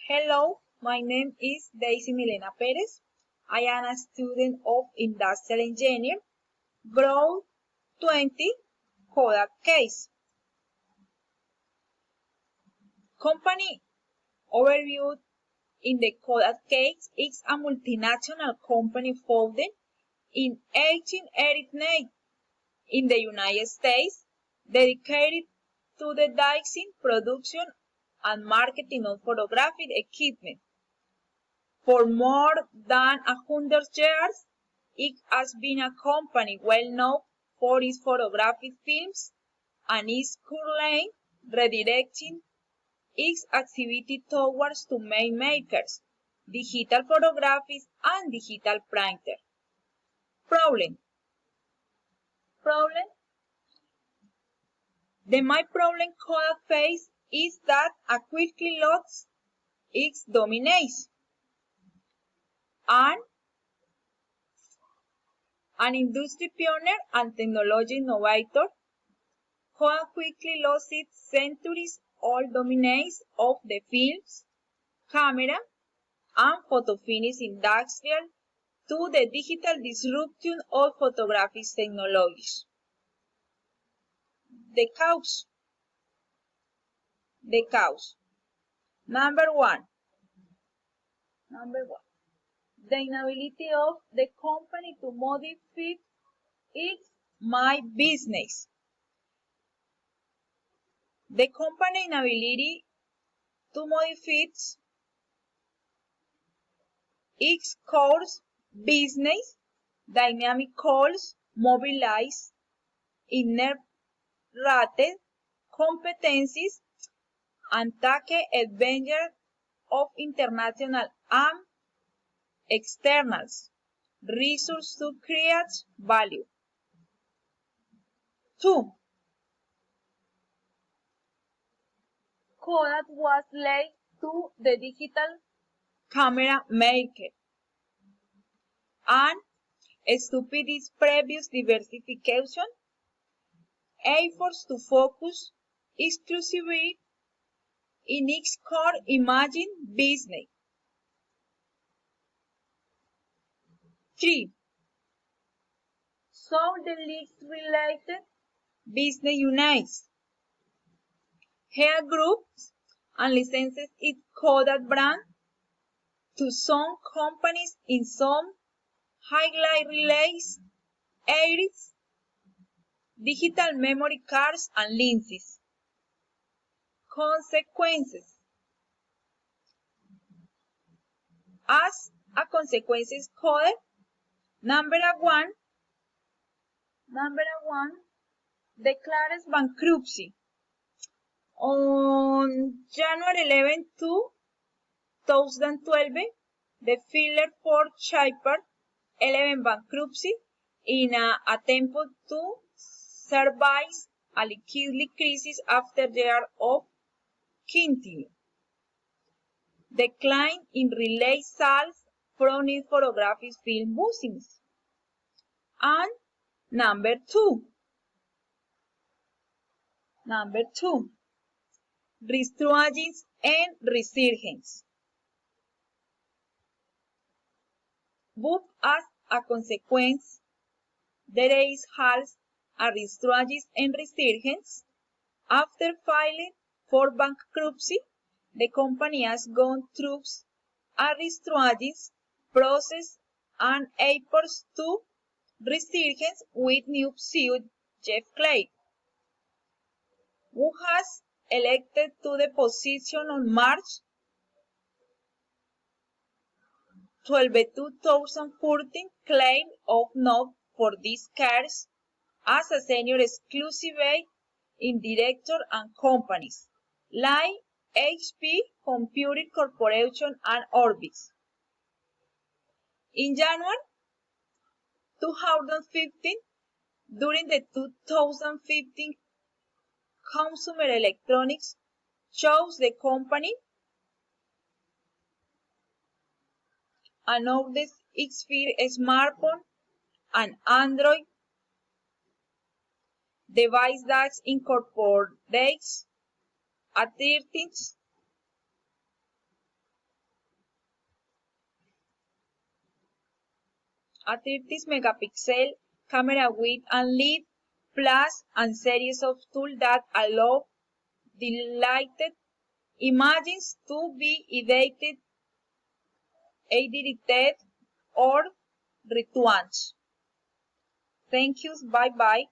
Hello, my name is Daisy Milena Perez. I am a student of Industrial Engineering, grade 20, kodak case. Company overview in the kodak case is a multinational company founded in 1889 in the United States, dedicated to the design, production, and marketing of photographic equipment. For more than 100 years, it has been a company well known for its photographic films and is currently redirecting its activity towards two main makers, digital photographers and digital printer. Problem. The main problem Kodak face is that a quickly lost its dominance. And an industry pioneer and technology innovator, Kodak quickly lost its centuries-old dominance of the films, camera, and photo finish industrial to the digital disruption of photographic technologies. The cause. Number one. The inability of the company to modify its my business. The company inability to modify its core business, dynamic calls, mobilize, inner rated competencies, and take advantage of international and externals resources to create value. 2. Kodak was late to the digital camera maker and stupid its previous diversification efforts to focus exclusively in its core imaging business. 3. So the least related business unites hair groups and licenses its Kodak brand to some companies in some highlight relays, areas, digital memory cards, and lenses. Consequences. As a consequence, Kodak number one declares bankruptcy on January 11, 2012. The filer for Chapter 11 bankruptcy in an attempt to survive a liquidity crisis after years of continued decline in relay sales from its photographic film business. And number two, restructurings and resurgence. But as a consequence, there is halt a restructurings and resurgence. After filing for bankruptcy, the company has gone through a restructurings process and efforts to resurgence with new CEO Jeff Clay, who has elected to the position on March 12, 2014, claim of not for these cares as a senior exclusive in director and companies like HP Computing Corporation and Orbis. In January 2015, during the 2015 Consumer Electronics shows, the company announced its first smartphone and Android device that incorporates a 13 a 30 megapixel camera with unlit flash and series of tools that allow delighted images to be edited or retouched. Thank you. Bye bye.